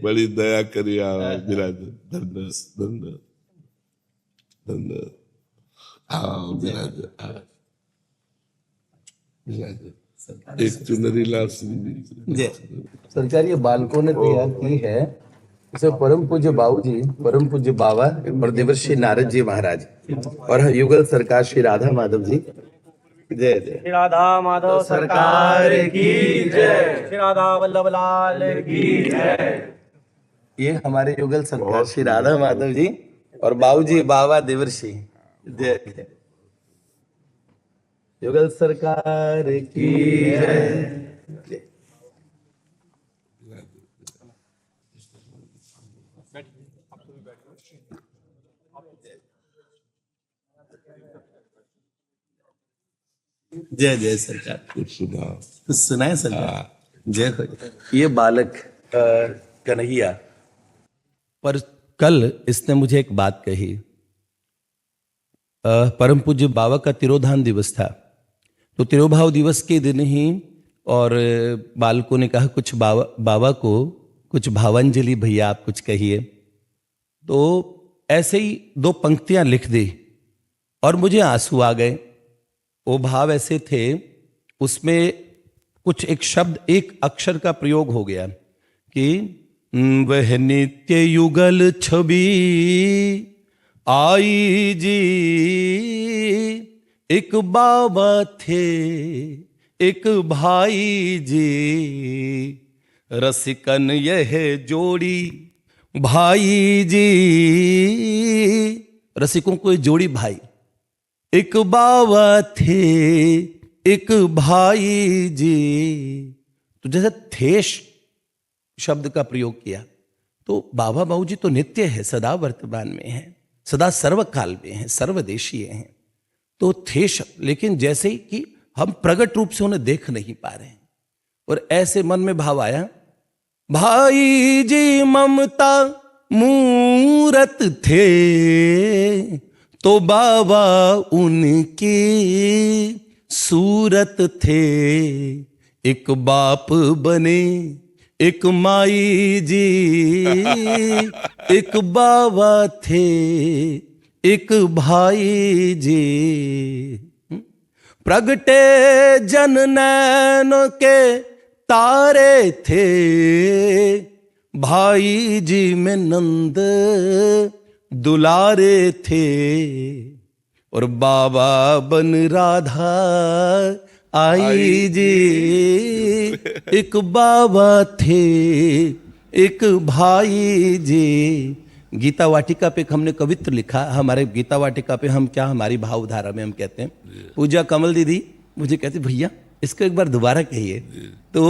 बड़ी दया करी विराज। धन्य धन्य धन्य। हाँ विराज। एक चुनरी लाल सिंह सरकार ये बालकों ने तैयार की है, इसे परम पूज्य बाबूजी, परम पूज्य बाबा और देवर्षि नारद जी महाराज और युगल सरकार श्री राधा माधव जी। जय जय श्री राधा माधव सरकार की जय। श्री राधा वल्लभ लाल की जय। ये हमारे युगल सरकार श्री राधा माधव जी और बाबूजी बाबा देवर्षि। जय जय। युगल सरकार की जय। जय जय सरकार। कुछ सुना। कुछ सुनाए सरकार। जय हो। ये बालक कन्हैया, पर कल इसने मुझे एक बात कही। परम पूज्य बाबा का तिरोधान दिवस था, तो तिरोभाव दिवस के दिन ही और बालकों ने कहा कुछ बाबा को कुछ भावांजलि भैया आप कुछ कहिए। तो ऐसे ही दो पंक्तियां लिख दी और मुझे आंसू आ गए। वो भाव ऐसे थे, उसमें कुछ एक शब्द एक अक्षर का प्रयोग हो गया कि वह नित्य युगल छवि आई जी, एक बाबा थे एक भाई जी, रसिकन यह जोड़ी भाई जी। रसिकों को जोड़ी भाई, एक बाबा थे एक भाई जी। तो जैसे थे शब्द का प्रयोग किया, तो बाबा बाबूजी तो नित्य है, सदा वर्तमान में है, सदा सर्वकाल में है, सर्वदेशीय हैं। तो थे शब्द, लेकिन जैसे ही कि हम प्रगट रूप से उन्हें देख नहीं पा रहे हैं, और ऐसे मन में भाव आया, भाई जी ममता मूरत थे तो बाबा उनकी सूरत थे, एक बाप बने एक माई जी, एक बाबा थे एक भाई जी। प्रगटे जन नैन के तारे थे, भाई जी में नंद दुलारे थे, और बाबा बन राधा आई जी, एक बाबा थे एक भाई जी। गीता वाटिका पे हमने कवित्र लिखा, हमारे गीता वाटिका पे हम क्या, हमारी भावधारा में हम कहते हैं, पूजा कमल दीदी मुझे कहते भैया इसको एक बार दोबारा कहिए। तो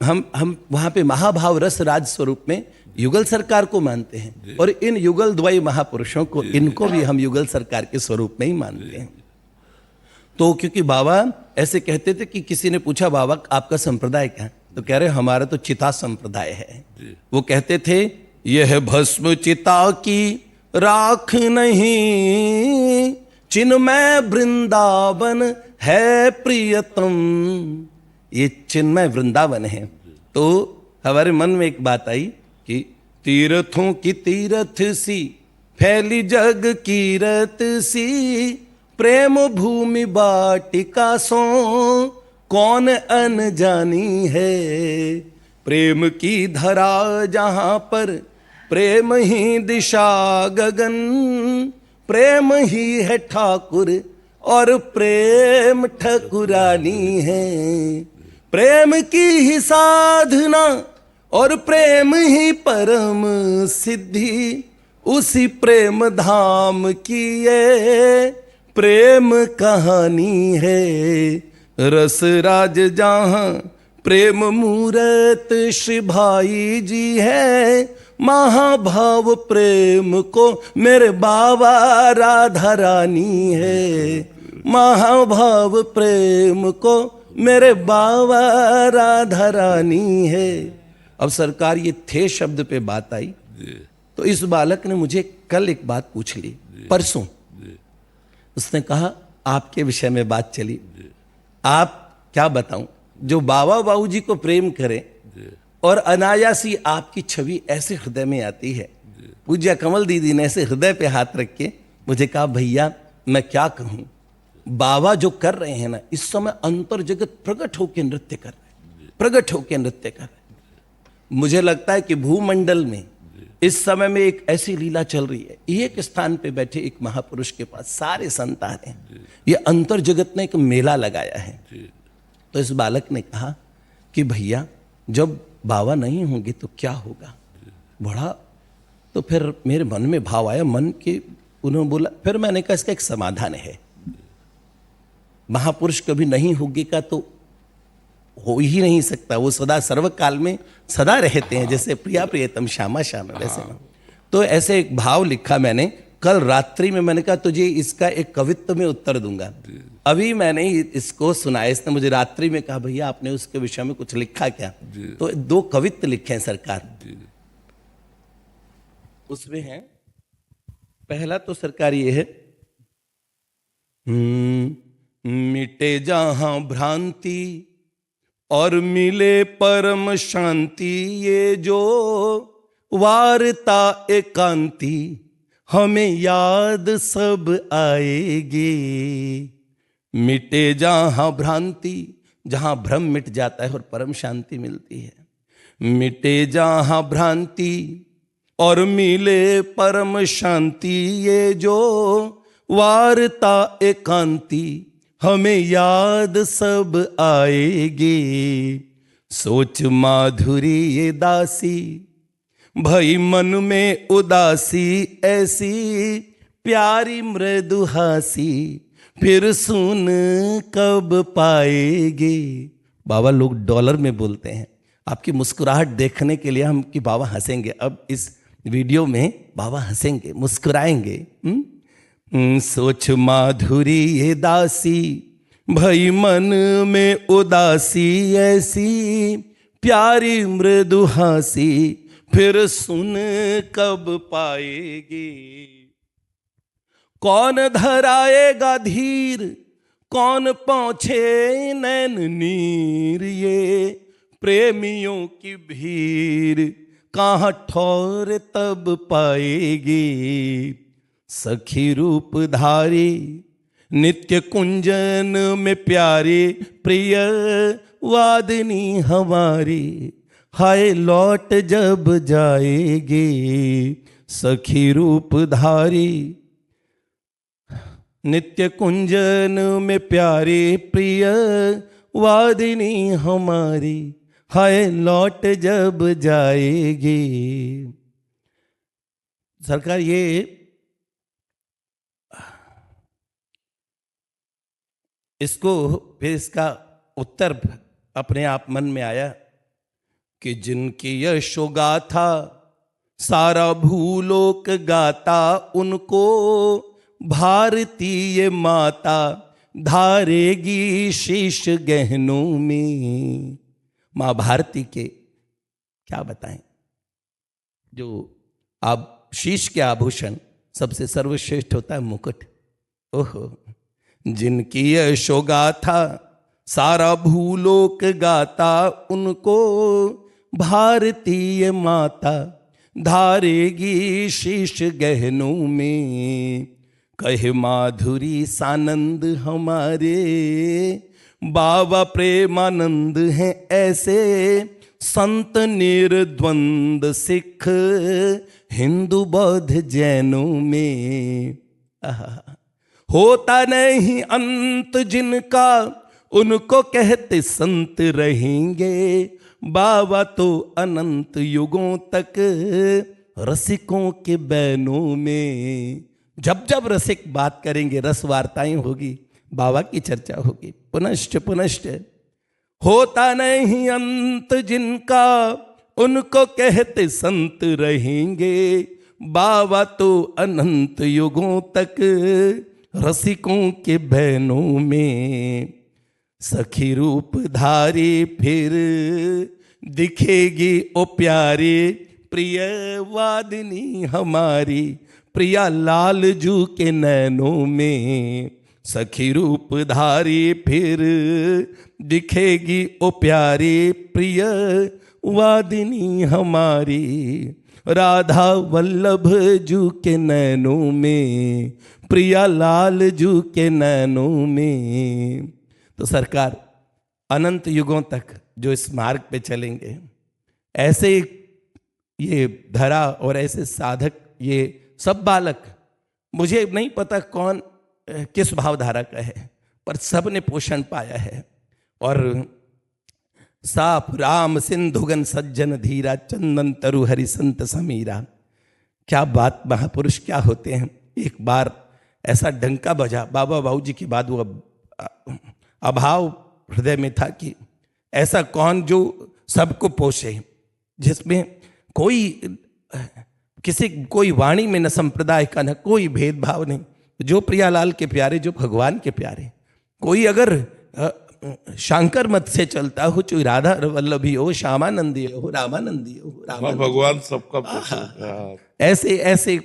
हम वहां पे महाभाव रस राज स्वरूप में युगल सरकार को मानते हैं, और इन युगल द्वय महापुरुषों को, इनको भी हम युगल सरकार के स्वरूप में ही मानते हैं। तो क्योंकि बाबा ऐसे कहते थे कि किसी ने पूछा बाबा आपका संप्रदाय क्या है, तो कह रहे हमारा तो चिता संप्रदाय है। वो कहते थे यह भस्म चिता की राख नहीं, चिन्मय वृंदावन है प्रियतम। ये चिन्मय वृंदावन है। तो हमारे मन में एक बात आई कि तीर्थों की तीर्थ सी फैली जग कीरत सी, प्रेम भूमि बाटिका सो कौन अनजानी है। प्रेम की धरा जहां पर प्रेम ही दिशा गगन, प्रेम ही है ठाकुर और प्रेम ठकुरानी है। प्रेम की ही साधना और प्रेम ही परम सिद्धि, उसी प्रेम धाम की ये प्रेम कहानी है। रस राज जहां प्रेम मूरत श्री भाई जी है, महाभाव प्रेम को मेरे बाबा राधा रानी है। महाभाव प्रेम को मेरे बाबा राधा रानी है। अब सरकार ये थे शब्द पे बात आई, तो इस बालक ने मुझे कल एक बात पूछ ली, परसों उसने कहा आपके विषय में बात चली, आप क्या बताऊं, जो बाबा बाबूजी को प्रेम करें और अनायासी आपकी छवि ऐसे हृदय में आती है। पूज्य कमल दीदी ने ऐसे हृदय पे हाथ रख के मुझे कहा, भैया मैं क्या कहूं, बाबा जो कर रहे हैं ना, इस समय अंतर जगत प्रकट होकर नृत्य कर रहे हैं, प्रकट होकर नृत्य कर रहे हैं। मुझे लगता है कि भूमंडल में इस समय में एक ऐसी लीला चल रही है, एक स्थान पे बैठे एक महापुरुष के पास सारे संत आ रहे हैं, ये अंतर जगत ने एक मेला लगाया है। तो इस बालक ने कहा कि भैया जब बाबा नहीं होंगे तो क्या होगा, बड़ा तो फिर मेरे मन में भाव आया, मन के उन्होंने बोला, फिर मैंने कहा इसका एक समाधान है, महापुरुष कभी नहीं होगी का तो हो ही नहीं सकता, वो सदा सर्वकाल में सदा रहते हैं, जैसे प्रिया प्रियतम श्यामा श्यामा वैसे ना। तो ऐसे एक भाव लिखा मैंने कल रात्रि में, मैंने कहा तुझे इसका एक कवित्व में उत्तर दूंगा। अभी मैंने इसको सुनाया, इसने मुझे रात्रि में कहा भैया आपने उसके विषय में कुछ लिखा क्या, तो 2 कवित्व लिखे हैं सरकार। उसमें है पहला तो सरकार ये है, मिटे जहां भ्रांति और मिले परम शांति, ये जो वार्ता एकांति हमें याद सब आएगी। मिटे जहां भ्रांति, जहां भ्रम मिट जाता है और परम शांति मिलती है। मिटे जहां भ्रांति और मिले परम शांति, ये जो वार्ता एकांति हमें याद सब आएगी। सोच माधुरी ये दासी भई मन में उदासी, ऐसी प्यारी मृदु हासी फिर सुन कब पाएगी। बाबा लोग डॉलर में बोलते हैं, आपकी मुस्कुराहट देखने के लिए हम कि बाबा हंसेंगे, अब इस वीडियो में बाबा हंसेंगे मुस्कुराएंगे। सोच माधुरी ये दासी भई मन में उदासी, ऐसी प्यारी मृदु हासी फिर सुन कब पाएगी। कौन धराएगा धीर, कौन पहुंचे नैन नीर, ये प्रेमियों की भीड़ कहाँ ठौर तब पाएगी। सखी रूप धारी नित्य कुंजन में प्यारी, प्रिय वादिनी हमारी हाय लौट जब जाएगी। सखी रूप धारी नित्य कुंजन में प्यारी, प्रिय वादिनी हमारी हाय लौट जब जाएगी। सरकार ये इसको फिर इसका उत्तर अपने आप मन में आया कि जिनकी यशो गाथा सारा भूलोक गाता, उनको भारतीय माता धारेगी शीश गहनों में। माँ भारती के क्या बताएं, जो आप शीश के आभूषण सबसे सर्वश्रेष्ठ होता है मुकुट। ओहो, जिनकी यशो गाथा सारा भूलोक गाता, उनको भारतीय माता धारेगी शीश गहनों में। कहे माधुरी सानंद हमारे बाबा प्रेमानंद हैं, ऐसे संत निर्द्वंद सिख हिंदू बौद्ध जैनों में। होता नहीं अंत जिनका, उनको कहते संत रहेंगे। बाबा तो अनंत युगों तक रसिकों के बैनों में। जब जब रसिक बात करेंगे, रस वार्ताएं होगी, बाबा की चर्चा होगी। पुनश्च पुनश्च होता नहीं अंत जिनका, उनको कहते संत रहेंगे। बाबा तो अनंत युगों तक रसिकों के बहनों में। सखी रूप धारी फिर दिखेगी ओ प्यारी, प्रिय वादिनी हमारी प्रिया लाल जू के नैनों में। सखी रूप धारी फिर दिखेगी ओ प्यारी, प्रिय वादिनी हमारी, राधा वल्लभ जू के नैनों में, प्रिया लाल जू के नैनों में। तो सरकार अनंत युगों तक जो इस मार्ग पे चलेंगे, ऐसे ये धरा और ऐसे साधक, ये सब बालक, मुझे नहीं पता कौन किस भावधारा का है, पर सब ने पोषण पाया है। और साफ राम सिंधुगन सज्जन धीरा, चंदन तरु हरि संत समीरा। क्या बात, महापुरुष क्या होते हैं। एक बार ऐसा डंका बजा, बाबा बाबू जी के बाद वो अभाव हृदय में था कि ऐसा कौन जो सबको पोषे, जिसमें कोई कोई वाणी में न संप्रदाय का, न कोई भेदभाव नहीं, जो प्रियालाल के प्यारे, जो भगवान के प्यारे। कोई अगर शंकर मत से चलता हो, चाहे राधा वल्लभी हो, श्यामानंदी हो, रामानंदी हो, भगवान सबका पोषण। ऐसे ऐसे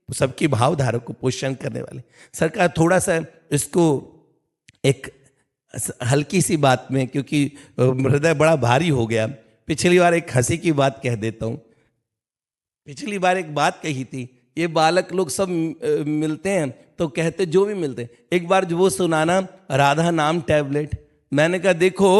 सबकी भावधारा को पोषण करने वाले। सरकार थोड़ा सा इसको एक हल्की सी बात में, क्योंकि हृदय बड़ा भारी हो गया, पिछली बार एक हंसी की बात कह देता हूँ। पिछली बार एक बात कही थी, ये बालक लोग सब मिलते हैं तो कहते जो भी मिलते हैं, एक बार जो वो सुनाना राधा नाम टैबलेट। मैंने कहा देखो,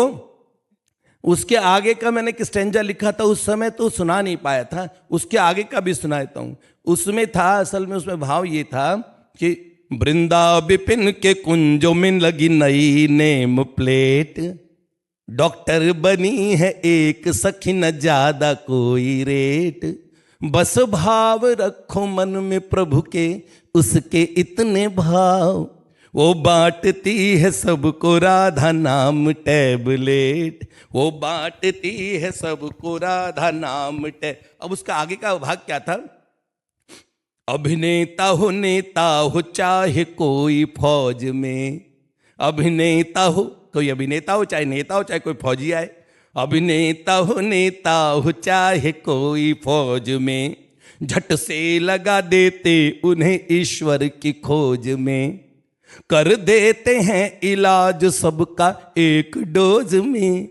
उसके आगे का मैंने एक स्टेंजा लिखा था, उस समय तो सुना नहीं पाया था, उसके आगे का भी सुना देता हूँ। उसमें था, असल में उसमें भाव ये था कि वृंदा विपिन के कुंजों में लगी नई नेम प्लेट, डॉक्टर बनी है एक सखी न ज्यादा कोई रेट, बस भाव रखो मन में प्रभु के उसके इतने भाव, वो बांटती है सबको राधा नाम टैबलेट, वो बांटती है सबको राधा नाम अब उसका आगे का भाग क्या था। अभिनेता हो नेता हो चाहे कोई फौज में, अभिनेता हो, कोई अभिनेता हो चाहे नेता हो चाहे कोई फौजी आए, अभिनेता हो नेता हो चाहे कोई फौज में, झट से लगा देते उन्हें ईश्वर की खोज में, कर देते हैं इलाज सबका एक डोज में,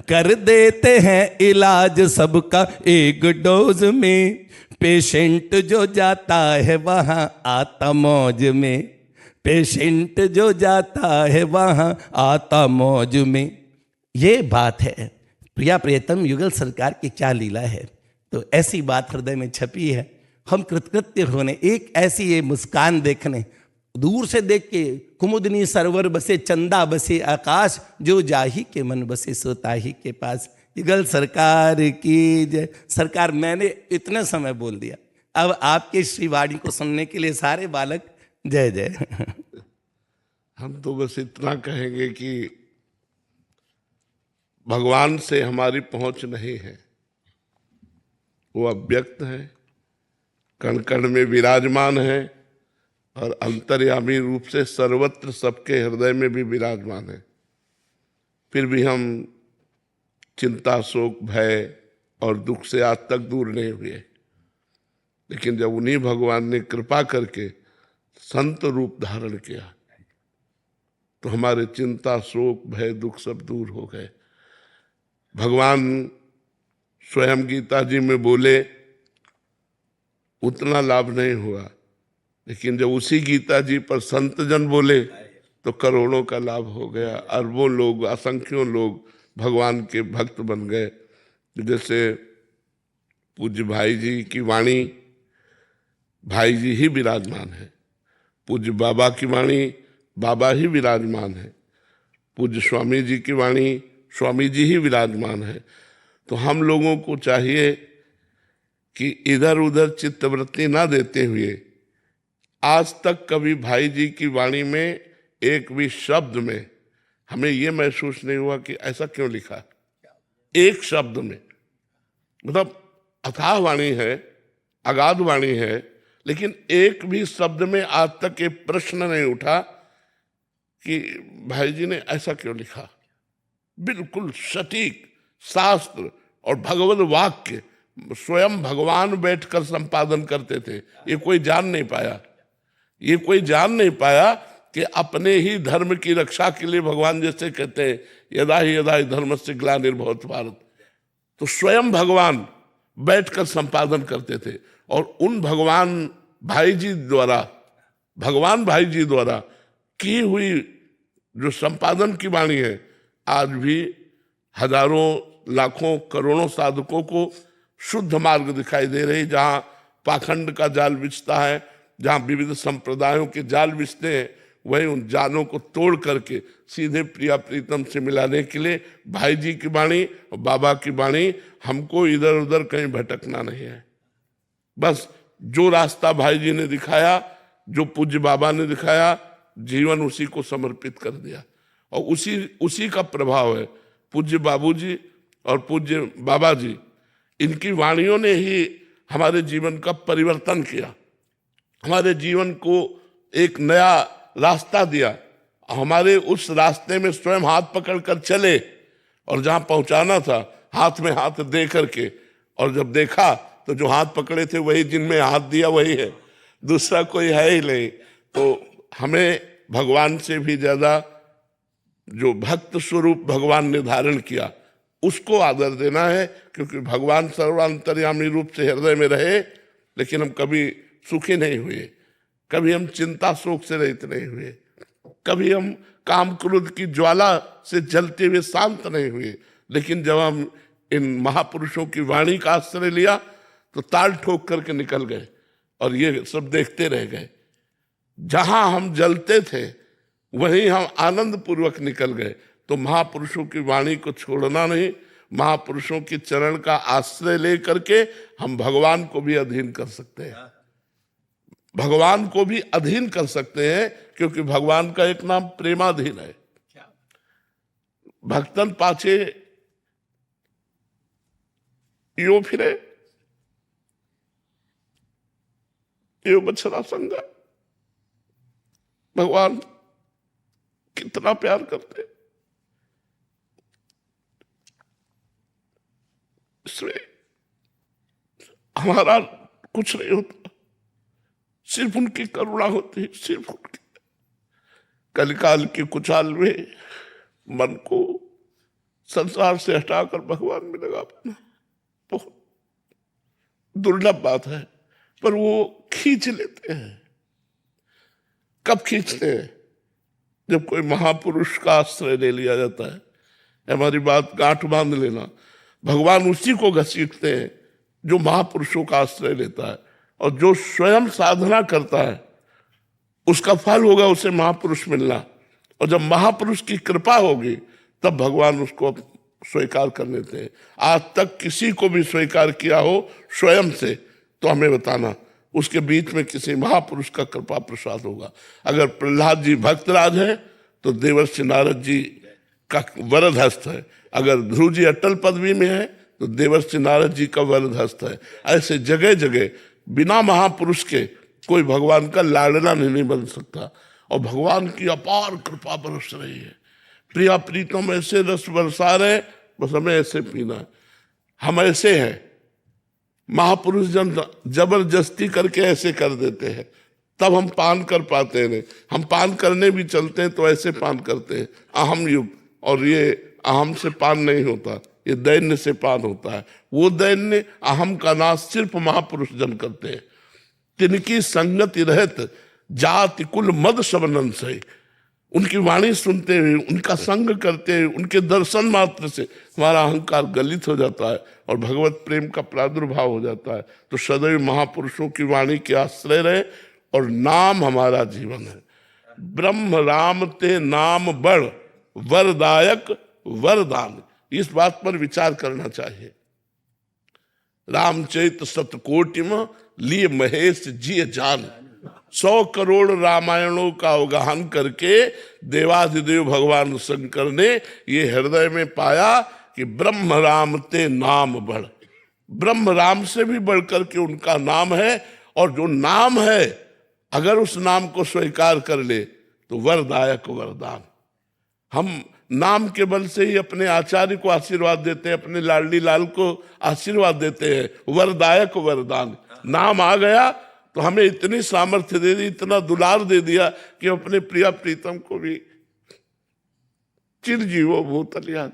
कर देते हैं इलाज सबका एक डोज में, पेशेंट जो जाता है वहाँ आता मौज में, पेशेंट जो जाता है वहाँ आता मौज में। ये बात है प्रिया प्रियतम युगल सरकार की क्या लीला है। तो ऐसी बात हृदय में छपी है। हम कृतकृत्य होने, एक ऐसी ये मुस्कान देखने, दूर से देख के कुमुदनी सरवर बसे चंदा बसे आकाश, जो जाही के मन बसे सो ताही के पास। युगल सरकार की जय। सरकार मैंने इतने समय बोल दिया, अब आपके श्रीवाणी को सुनने के लिए सारे बालक जय जय। हम तो बस इतना कहेंगे कि भगवान से हमारी पहुंच नहीं है, वो अव्यक्त है, कण कण में विराजमान है और अंतर्यामी रूप से सर्वत्र सबके हृदय में भी विराजमान है। फिर भी हम चिंता शोक भय और दुख से आज तक दूर नहीं हुए, लेकिन जब उन्हीं भगवान ने कृपा करके संत रूप धारण किया तो हमारे चिंता शोक भय दुख सब दूर हो गए। भगवान स्वयं गीता जी में बोले उतना लाभ नहीं हुआ, लेकिन जब उसी गीता जी पर संत जन बोले तो करोड़ों का लाभ हो गया। अरबों लोग, असंख्यों लोग भगवान के भक्त बन गए। जैसे पूज्य भाई जी की वाणी, भाई जी ही विराजमान है। पूज्य बाबा की वाणी, बाबा ही विराजमान है। पूज्य स्वामी जी की वाणी, स्वामी जी ही विराजमान है। तो हम लोगों को चाहिए कि इधर उधर चित्तवृत्ति ना देते हुए, आज तक कभी भाई जी की वाणी में एक भी शब्द में हमें ये महसूस नहीं हुआ कि ऐसा क्यों लिखा। एक शब्द में, मतलब अथाह वाणी है, अगाध वाणी है, लेकिन एक भी शब्द में आज तक ये प्रश्न नहीं उठा कि भाई जी ने ऐसा क्यों लिखा। बिल्कुल सटीक शास्त्र और भगवत वाक्य स्वयं भगवान बैठकर संपादन करते थे। ये कोई जान नहीं पाया, ये कोई जान नहीं पाया कि अपने ही धर्म की रक्षा के लिए भगवान जैसे कहते हैं यदा ही धर्मस्य ग्लानिर्भवति भारत, तो स्वयं भगवान बैठकर संपादन करते थे। और उन भगवान भाई जी द्वारा की हुई जो संपादन की वाणी है, आज भी हजारों लाखों करोड़ों साधकों को शुद्ध मार्ग दिखाई दे रही। जहां पाखंड का जाल बिछता है, जहां विविध संप्रदायों के जाल बिछते हैं, वही उन जालों को तोड़ करके सीधे प्रिया प्रीतम से मिलाने के लिए भाई जी की वाणी और बाबा की वाणी, हमको इधर उधर कहीं भटकना नहीं है। बस जो रास्ता भाई जी ने दिखाया, जो पूज्य बाबा ने दिखाया, जीवन उसी को समर्पित कर दिया। और उसी का प्रभाव है। पूज्य बाबूजी और पूज्य बाबा जी, इनकी वाणियों ने ही हमारे जीवन का परिवर्तन किया, हमारे जीवन को एक नया रास्ता दिया। हमारे उस रास्ते में स्वयं हाथ पकड़ कर चले, और जहां पहुंचाना था हाथ में हाथ दे करके, और जब देखा तो जो हाथ पकड़े थे वही, जिनमें हाथ दिया वही है, दूसरा कोई है ही नहीं। तो हमें भगवान से भी ज्यादा जो भक्त स्वरूप भगवान ने धारण किया, उसको आदर देना है। क्योंकि भगवान सर्वांतर्यामी रूप से हृदय में रहे, लेकिन हम कभी सुखी नहीं हुए, कभी हम चिंता शोक से रहित नहीं हुए, कभी हम काम क्रोध की ज्वाला से जलते हुए शांत नहीं हुए। लेकिन जब हम इन महापुरुषों की वाणी का आश्रय लिया तो ताल ठोक करके निकल गए, और ये सब देखते रह गए। जहां हम जलते थे वहीं हम आनंद पूर्वक निकल गए। तो महापुरुषों की वाणी को छोड़ना नहीं, महापुरुषों के चरण का आश्रय ले करके हम भगवान को भी अधीन कर सकते हैं, भगवान को भी अधीन कर सकते हैं। क्योंकि भगवान का एक नाम प्रेमाधीन है। भक्तन पाछे यो फिरे, यो बछड़ा संगा। भगवान कितना प्यार करते, इसमें हमारा कुछ नहीं होता, सिर्फ उनकी करुणा होती है, सिर्फ उनकी। कलिकाल की कुचाल में मन को संसार से हटाकर भगवान में लगा पाना बहुत दुर्लभ बात है, पर वो खींच लेते हैं। कब खींचते हैं? जब कोई महापुरुष का आश्रय ले लिया जाता है। हमारी बात गांठ बांध लेना, भगवान उसी को घसीटते हैं जो महापुरुषों का आश्रय लेता है। और जो स्वयं साधना करता है उसका फल होगा उसे महापुरुष मिलना। और जब महापुरुष की कृपा होगी तब भगवान उसको स्वीकार कर लेते हैं। आज तक किसी को भी स्वीकार किया हो स्वयं से तो हमें बताना, उसके बीच में किसी महापुरुष का कृपा प्रसाद होगा। अगर प्रहलाद जी भक्तराज है तो देवर्षि नारद जी का वरद हस्त है, अगर ध्रुव जी अटल पदवी में है तो देवर्षि नारद जी का वरद हस्त है। ऐसे जगह जगह बिना महापुरुष के कोई भगवान का लाडला नहीं बन सकता। और भगवान की अपार कृपा बरस रही है, प्रिया प्रीतम ऐसे रस बरसा रहे, बस हमें ऐसे पीना है। हम ऐसे हैं, महापुरुष जन जबरदस्ती करके ऐसे कर देते हैं, तब हम पान कर पाते हैं। नहीं, हम पान करने भी चलते हैं तो ऐसे पान करते हैं, अहम युग। और ये अहम से पान नहीं होता, ये दैन्य से पान होता है। वो दैन्य अहम का नाश सिर्फ महापुरुष जन करते हैं। तिनकी संगति रहत जाति कुल मद सबनन से, उनकी वाणी सुनते हुए, उनका संग करते हुए, उनके दर्शन मात्र से हमारा अहंकार गलित हो जाता है और भगवत प्रेम का प्रादुर्भाव हो जाता है। तो सदैव महापुरुषों की वाणी के आश्रय रहे। और नाम हमारा जीवन है। ब्रह्म राम ते नाम बड़ वरदायक वरदान, इस बात पर विचार करना चाहिए। रामचरित सतकोटि में लिए महेश जी जान, 100 करोड़ रामायणों का अवगाहन करके देवाधिदेव भगवान शंकर ने ये हृदय में पाया कि ब्रह्म राम ते नाम बढ़, ब्रह्म राम से भी बढ़कर के उनका नाम है। और जो नाम है अगर उस नाम को स्वीकार कर ले तो वरदायक वरदान। हम नाम के बल से ही अपने आचार्य को आशीर्वाद देते हैं, अपने लाडली लाल को आशीर्वाद देते हैं, वरदायक वरदान। नाम आ गया तो हमें इतनी सामर्थ्य दे दी, इतना दुलार दे दिया कि अपने प्रिया प्रीतम को भी चिरजीवो भूतल याद।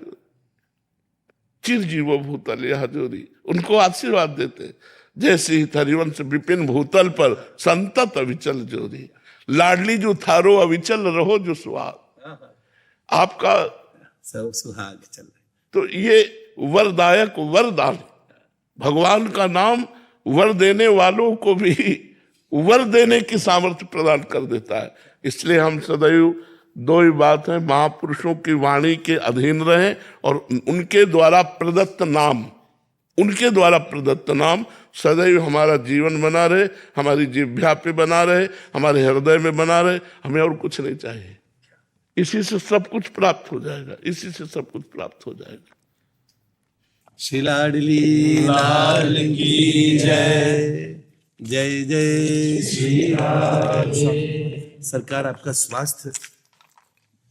चिरजीवो भूतल यह जोरी, उनको आशीर्वाद देते। जैसे ही हरिवंश विपिन भूतल पर संतत अविचल जोरी, लाडली जो थारो अविचल रहो जो सुहाग, आपका सब सुहाग चल रहे। तो ये वरदायक वरदान, भगवान का नाम वर देने वालों को भी वर देने की सामर्थ्य प्रदान कर देता है। इसलिए हम सदैव दो ही बात है, महापुरुषों की वाणी के अधीन रहें और उनके द्वारा प्रदत्त नाम, उनके द्वारा प्रदत्त नाम सदैव हमारा जीवन बना रहे, हमारी जिह्वा पे बना रहे, हमारे हृदय में बना रहे। हमें और कुछ नहीं चाहिए, इसी से सब कुछ प्राप्त हो जाएगा, इसी से सब कुछ प्राप्त हो जाएगा। श्री लाडली लाल की जय, जय जय श्री राम। सरकार, आपका स्वास्थ्य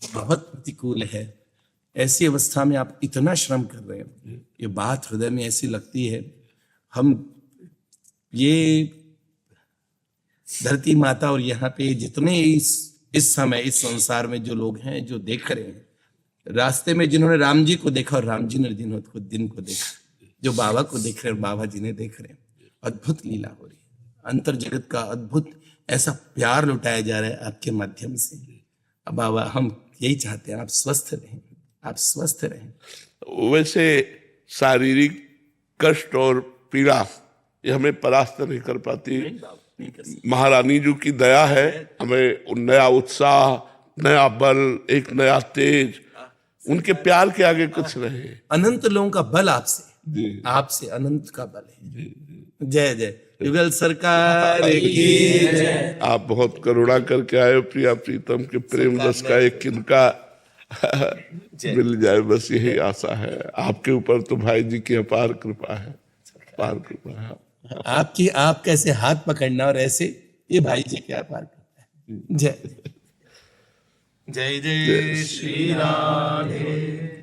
बहुत प्रतिकूल है, ऐसी अवस्था में आप इतना श्रम कर रहे हैं, ये बात हृदय में ऐसी लगती है। हम ये धरती माता और यहाँ पे जितने इस समय इस संसार में जो लोग हैं, जो देख रहे हैं, रास्ते में जिन्होंने राम जी को देखा और राम जी ने जिन्होंने दिन को देखा, जो बाबा को देख रहे हैं बाबा जी ने देख रहे हैं, अद्भुत लीला हो रही है। अंतर जगत का अद्भुत ऐसा प्यार लुटाया जा रहा है आपके माध्यम से। अब बाबा, हम यही चाहते हैं आप स्वस्थ रहें, आप स्वस्थ रहें। वैसे शारीरिक कष्ट और पीड़ा ये हमें परास्त नहीं कर पाती। महारानी जी की दया है, हमें नया उत्साह, नया बल, एक नया तेज, उनके प्यार के आगे कुछ नहीं। अनंत लोगों का बल आपसे, आपसे अनंत का बल है। जय जय युगल सरकार की जय। आप बहुत करुणा करके आए, प्रिया प्रीतम के प्रेम रस का एक किनका मिल जाए, बस यही आशा है। आपके ऊपर तो भाई जी की अपार कृपा है, अपार कृपा है। आपकी, आप कैसे हाथ पकड़ना और ऐसे, ये भाई जी क्या पार करता है। जय जय जय श्री राधे।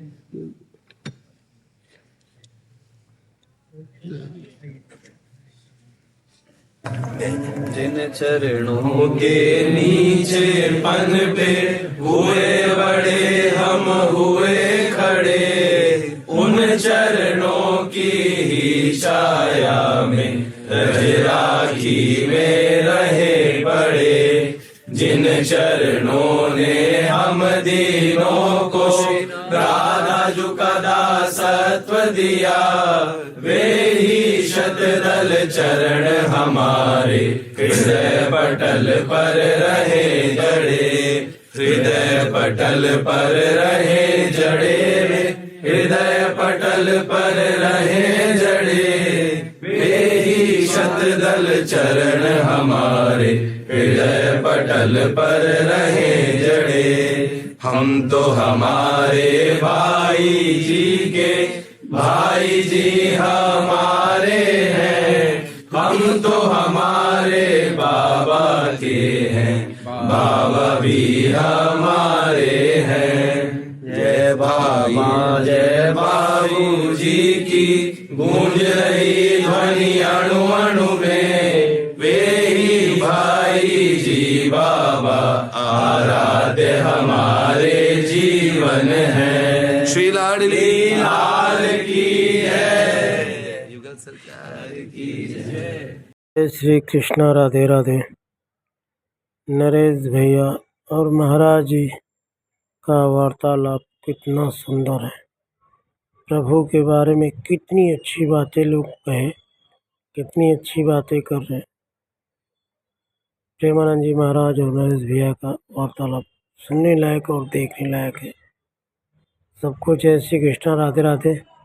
जिन चरणों के नीचे पन पे हुए बड़े हम हुए खड़े, उन चरणों की ही छाया में रहे राखी में रहे बड़े। जिन चरणों ने हम दीनों को राधा जुकदा सत्व दिया, वे ही शतदल चरण हमारे हृदय पटल पर रहे जड़े, हृदय पटल पर रहे जड़े, हृदय पटल पर रहे जड़े। वे ही शतदल चरण हमारे हृदय पटल पर रहे जड़े। हम तो हमारे भाई जी के, भाई जी हमारे हैं, हम तो हमारे बाबा के हैं, बाबा भी हमारे हैं। जय बाबा जय बाबू जी की गूंज रही ध्वनि अणु अणु में, वे ही भाई जी बाबा आराध्य हमारे जीवन है। श्री लाडली लाल की जय, युगल सरकार की जय। जय श्री कृष्णा, राधे राधे। नरेश भैया और महाराज जी का वार्तालाप कितना सुंदर है, प्रभु के बारे में कितनी अच्छी बातें लोग कहे, कितनी अच्छी बातें कर रहे हैं। प्रेमानंद जी महाराज और नरेश भैया का वार्तालाप सुनने लायक और देखने लायक है। सबको जय श्री कृष्णा, राधे राधे।